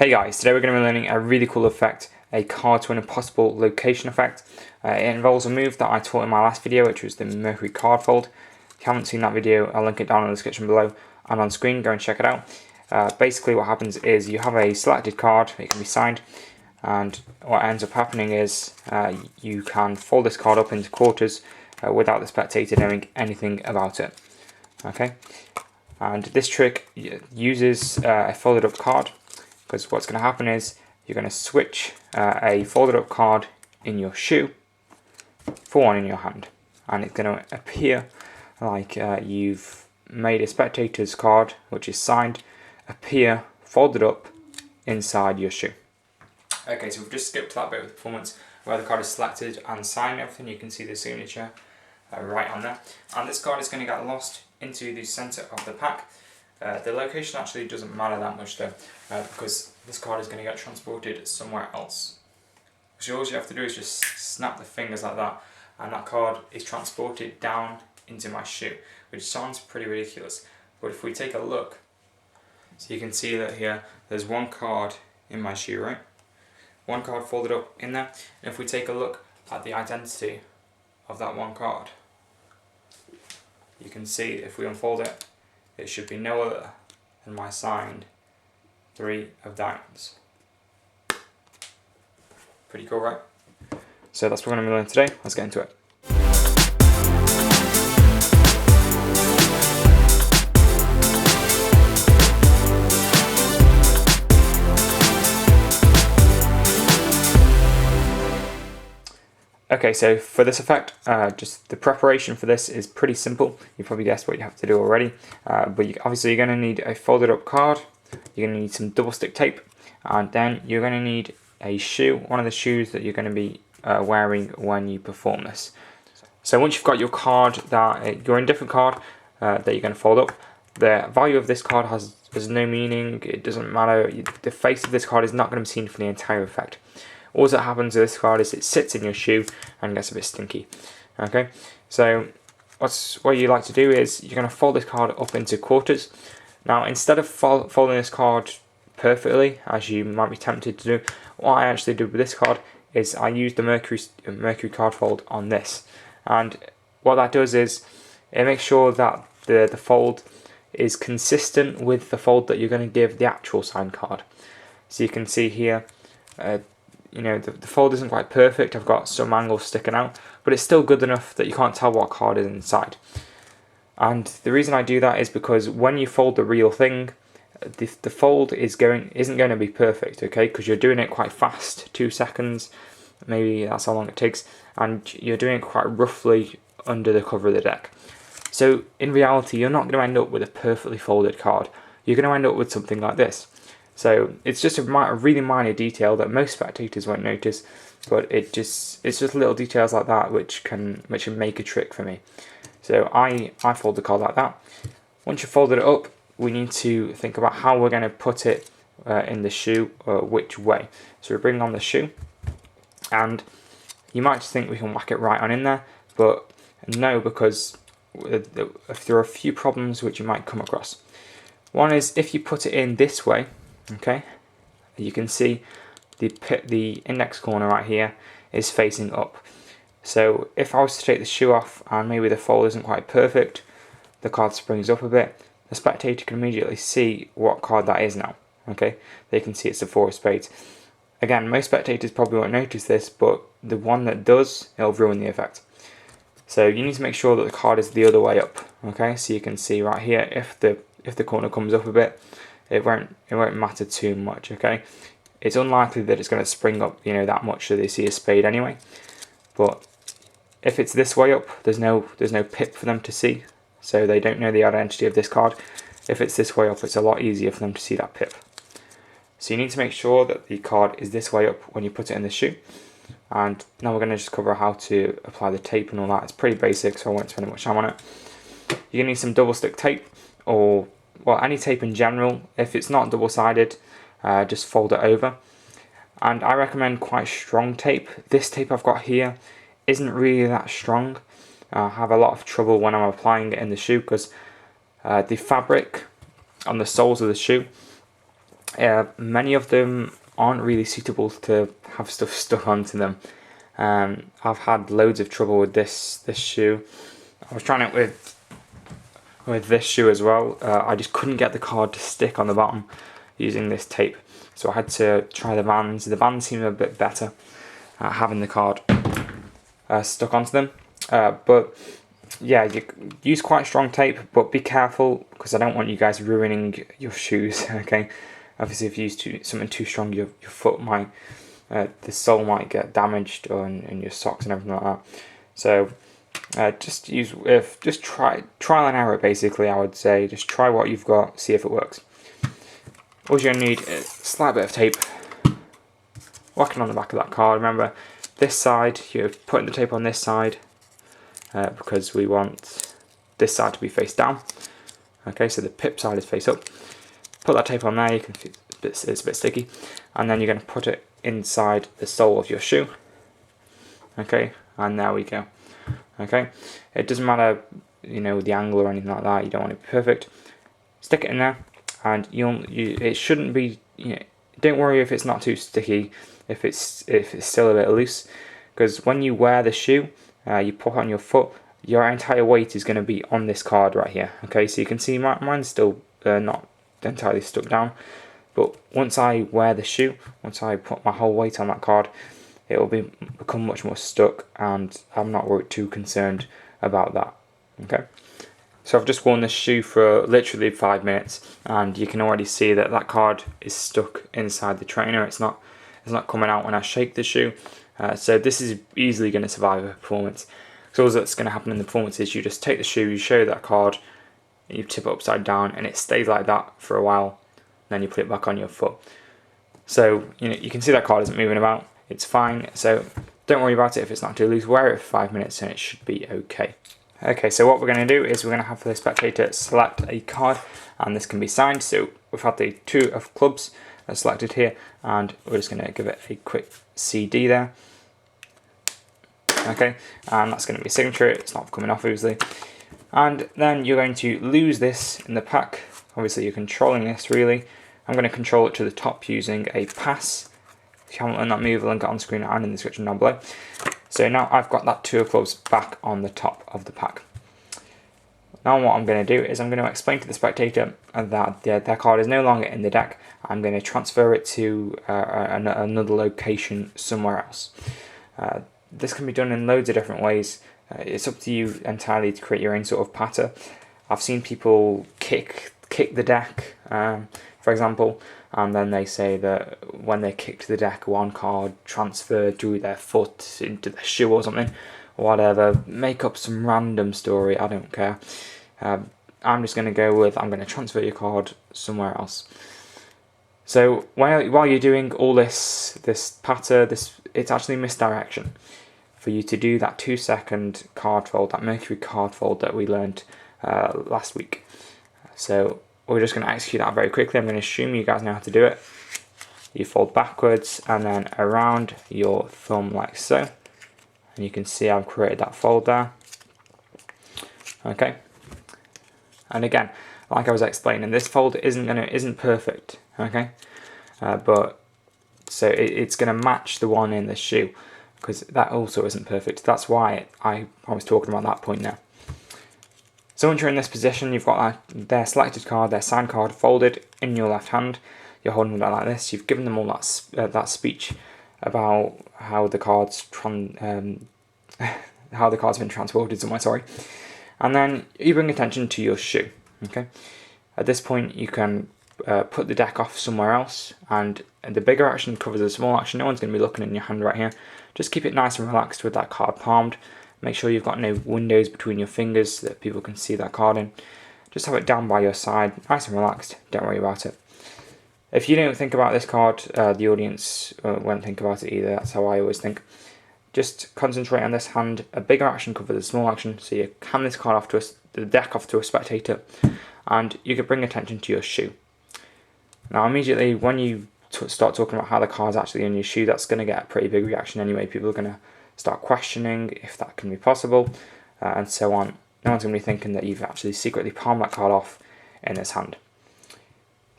Hey guys, today we're going to be learning a really cool effect, a card to an impossible location effect. It involves a move that I taught in my last video, which was the Mercury card fold. If you haven't seen that video, I'll link it down in the description below and on screen, go and check it out. Basically what happens is you have a selected card, it can be signed, and what ends up happening is you can fold this card up into quarters without the spectator knowing anything about it. Okay, and this trick uses a folded up card, because what's going to happen is you're going to switch a folded up card in your shoe for one in your hand, and it's going to appear like you've made a spectator's card, which is signed, appear folded up inside your shoe. Okay, so we've just skipped that bit of the performance where the card is selected and signed and everything. You can see the signature right on there, and this card is going to get lost into the centre of the pack. The location actually doesn't matter that much though, because this card is going to get transported somewhere else. So all you have to do is just snap the fingers like that, and that card is transported down into my shoe, which sounds pretty ridiculous. But if we take a look, so you can see that here, there's one card in my shoe, right? One card folded up in there, and if we take a look at the identity of that one card, you can see if we unfold it, it should be no other than my signed 3 of diamonds. Pretty cool, right? So that's what we're going to be learning today. Let's get into it. Okay, so for this effect, just the preparation for this is pretty simple. You probably guessed what you have to do already, but obviously you're going to need a folded up card, you're going to need some double stick tape, and then you're going to need a shoe, one of the shoes that you're going to be wearing when you perform this. So once you've got your card, your indifferent card that you're going to fold up, the value of this card has no meaning, it doesn't matter, the face of this card is not going to be seen for the entire effect. All that happens with this card is it sits in your shoe and gets a bit stinky. Okay, so what you like to do is you're going to fold this card up into quarters. Now instead of folding this card perfectly, as you might be tempted to do, what I actually did with this card is I used the Mercury card fold on this, and what that does is it makes sure that the fold is consistent with the fold that you're going to give the actual signed card. So you can see here, you know, the fold isn't quite perfect, I've got some angles sticking out, but it's still good enough that you can't tell what card is inside. And the reason I do that is because when you fold the real thing, the fold isn't going to be perfect, okay, because you're doing it quite fast, 2 seconds, maybe that's how long it takes, and you're doing it quite roughly under the cover of the deck. So in reality, you're not going to end up with a perfectly folded card, you're going to end up with something like this. So it's just a really minor detail that most spectators won't notice, but it's just little details like that which can make a trick for me. So I fold the card like that. Once you've folded it up, we need to think about how we're going to put it in the shoe, which way. So we bring on the shoe, and you might just think we can whack it right on in there, but no, because there are a few problems which you might come across. One is if you put it in this way, okay, you can see the index corner right here is facing up. So if I was to take the shoe off and maybe the fold isn't quite perfect, the card springs up a bit, the spectator can immediately see what card that is now. Okay, they can see it's the 4 of spades. Again, most spectators probably won't notice this, but the one that does, it'll ruin the effect. So you need to make sure that the card is the other way up. Okay, so you can see right here, if the corner comes up a bit, it won't matter too much. Okay, it's unlikely that it's going to spring up, you know, that much so they see a spade anyway. But if it's this way up, there's no pip for them to see, so they don't know the identity of this card. If it's this way up, it's a lot easier for them to see that pip. So you need to make sure that the card is this way up when you put it in the shoe. And now we're going to just cover how to apply the tape and all that. It's pretty basic, so I won't spend much time on it. You're going to need some double stick tape, or well, any tape in general. If it's not double-sided, just fold it over. And I recommend quite strong tape. This tape I've got here isn't really that strong. I have a lot of trouble when I'm applying it in the shoe because the fabric on the soles of the shoe Many of them aren't really suitable to have stuff stuck onto them. I've had loads of trouble with this shoe. I was trying it with this shoe as well. I just couldn't get the card to stick on the bottom using this tape, so I had to try the Vans. The Vans seem a bit better at having the card stuck onto them, but yeah, you use quite strong tape, but be careful because I don't want you guys ruining your shoes. Okay, obviously if you use something too strong, your foot might, the sole might get damaged, and your socks and everything like that. So just try trial and error basically. I would say just try what you've got, see if it works. All you're gonna need is a slight bit of tape, whacking on the back of that card. Remember, this side, you're putting the tape on this side because we want this side to be face down. Okay, so the pip side is face up. Put that tape on there. You can it's a bit sticky, and then you're going to put it inside the sole of your shoe. Okay, and there we go. Okay, it doesn't matter, the angle or anything like that. You don't want it to be perfect. Stick it in there, and it shouldn't be. Don't worry if it's not too sticky, if it's still a bit loose, because when you wear the shoe, you put it on your foot, your entire weight is going to be on this card right here. Okay, so you can see mine's still not entirely stuck down, but once I wear the shoe, once I put my whole weight on that card, it will become much more stuck, and I'm not too concerned about that. Okay, so I've just worn this shoe for literally 5 minutes, and you can already see that that card is stuck inside the trainer. It's not coming out when I shake the shoe. So this is easily going to survive a performance. So all that's going to happen in the performance is you just take the shoe, you show that card, and you tip it upside down, and it stays like that for a while. Then you put it back on your foot. So you can see that card isn't moving about. It's fine. So don't worry about it if it's not too loose. Wear it for 5 minutes, and it should be okay. Okay, so what we're going to do is we're going to have the spectator select a card, and this can be signed. So we've had the 2 of clubs selected here, and we're just going to give it a quick CD there. Okay, and that's going to be signature. It's not coming off obviously. And then you're going to lose this in the pack. Obviously you're controlling this really. I'm going to control it to the top using a pass. If you haven't learned that move, I'll link it on screen and in the description down below. So now I've got that 2 of clubs back on the top of the pack. Now what I'm going to do is I'm going to explain to the spectator that their card is no longer in the deck. I'm going to transfer it to another location somewhere else. This can be done in loads of different ways. It's up to you entirely to create your own sort of patter. I've seen people kick the deck, for example, and then they say that when they kicked the deck, one card transferred through their foot into their shoe or something. Whatever, make up some random story, I don't care. I'm just going to go with, I'm going to transfer your card somewhere else. So while you're doing all this patter, it's actually misdirection for you to do that 2-second card fold, that Mercury card fold that we learned last week. So we're just going to execute that very quickly. I'm going to assume you guys know how to do it. You fold backwards and then around your thumb like so. And you can see I've created that fold there. Okay. And again, like I was explaining, this fold isn't perfect. Okay. But so it's going to match the one in the shoe, because that also isn't perfect. That's why I was talking about that point there. So once you're in this position, you've got their selected card, their signed card folded in your left hand. You're holding it like this. You've given them all that speech about how the card's been transported somewhere. Sorry, and then you bring attention to your shoe. Okay. At this point, you can put the deck off somewhere else, and the bigger action covers the small action. No one's going to be looking in your hand right here. Just keep it nice and relaxed with that card palmed. Make sure you've got no windows between your fingers so that people can see that card in. Just have it down by your side, nice and relaxed. Don't worry about it. If you don't think about this card, the audience won't think about it either. That's how I always think. Just concentrate on this hand. A bigger action covers a small action, so you hand this card off to the deck off to a spectator, and you can bring attention to your shoe. Now immediately when you start talking about how the card's actually in your shoe, that's going to get a pretty big reaction anyway. People are going to start questioning if that can be possible, and so on. No one's going to be thinking that you've actually secretly palmed that card off in this hand.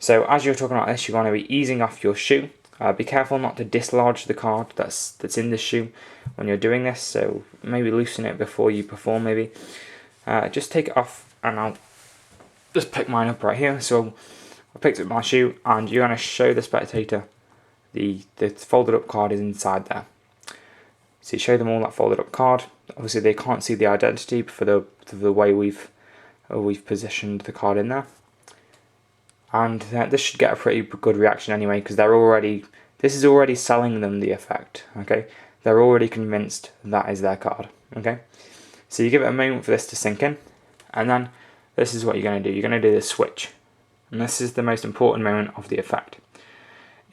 So as you're talking about this, you're going to be easing off your shoe. Be careful not to dislodge the card that's in the shoe when you're doing this, so maybe loosen it before you perform maybe. Just take it off, and I'll just pick mine up right here. So I picked up my shoe, and you're going to show the spectator the folded up card is inside there. So you show them all that folded up card. Obviously they can't see the identity for the way we've positioned the card in there. And this should get a pretty good reaction anyway, because this is already selling them the effect, okay? They're already convinced that is their card, okay? So you give it a moment for this to sink in, and then this is what you're going to do. You're going to do the switch, and this is the most important moment of the effect.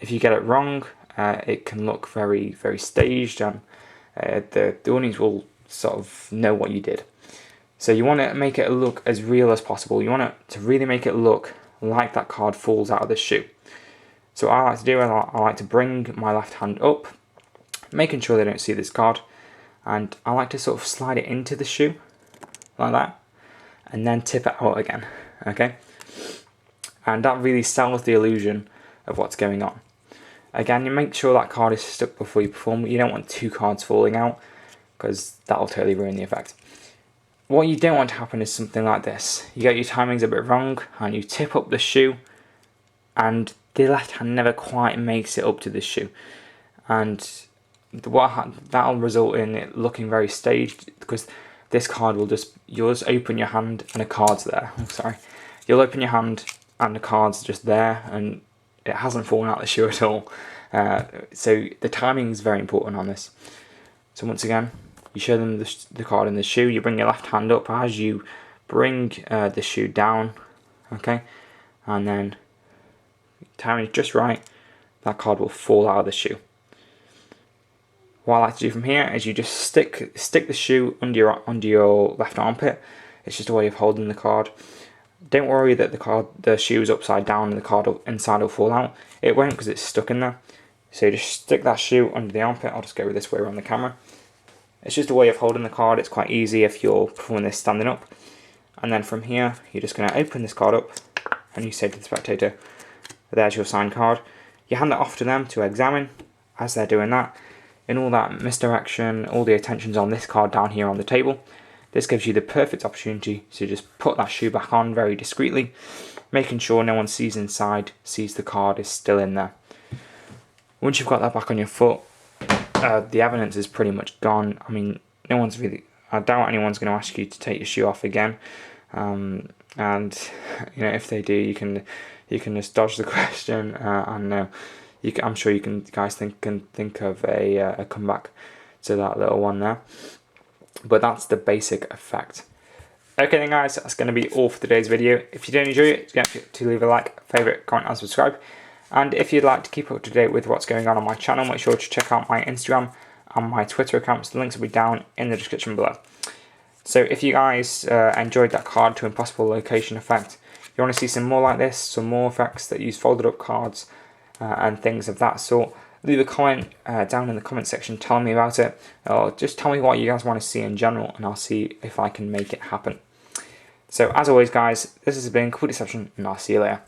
If you get it wrong, it can look very, very staged, and the audience will sort of know what you did. So you want to make it look as real as possible. You want it to really make it look like that card falls out of the shoe. So what I like to do, I like to bring my left hand up, making sure they don't see this card, and I like to sort of slide it into the shoe, like that, and then tip it out again, okay? And that really sells the illusion of what's going on. Again, you make sure that card is stuck before you perform. You don't want 2 cards falling out, because that'll totally ruin the effect. What you don't want to happen is something like this. You get your timings a bit wrong, and you tip up the shoe, and the left hand never quite makes it up to the shoe. And that'll result in it looking very staged, because this card will you'll just open your hand and a card's there. I'm sorry. You'll open your hand and the card's just there, and it hasn't fallen out the shoe at all. So the timing is very important on this. So once again, you show them the card in the shoe, you bring your left hand up as you bring the shoe down, okay? And then, timing is just right, that card will fall out of the shoe. What I like to do from here is you just stick the shoe under your left armpit. It's just a way of holding the card. Don't worry that the shoe is upside down and the card inside will fall out. It won't, because it's stuck in there. So you just stick that shoe under the armpit. I'll just go this way around the camera. It's just a way of holding the card. It's quite easy if you're performing this standing up. And then from here, you're just going to open this card up, and you say to the spectator, there's your signed card. You hand it off to them to examine. As they're doing that, in all that misdirection, all the attention's on this card down here on the table. This gives you the perfect opportunity to just put that shoe back on very discreetly, making sure no one sees inside, sees the card is still in there. Once you've got that back on your foot, the evidence is pretty much gone. I mean, I doubt anyone's going to ask you to take your shoe off again. And you know, if they do, you can just dodge the question, and I'm sure you guys can think of a comeback to that little one there. But that's the basic effect. Okay then guys, that's going to be all for today's video. If you did enjoy it, don't forget to leave a like, favourite, comment and subscribe. And if you'd like to keep up to date with what's going on my channel, make sure to check out my Instagram and my Twitter accounts. The links will be down in the description below. So if you guys enjoyed that card to impossible location effect, you want to see some more like this, some more effects that use folded up cards and things of that sort, leave a comment down in the comment section telling me about it, or just tell me what you guys want to see in general, and I'll see if I can make it happen. So as always guys, this has been Complete Deception, and I'll see you later.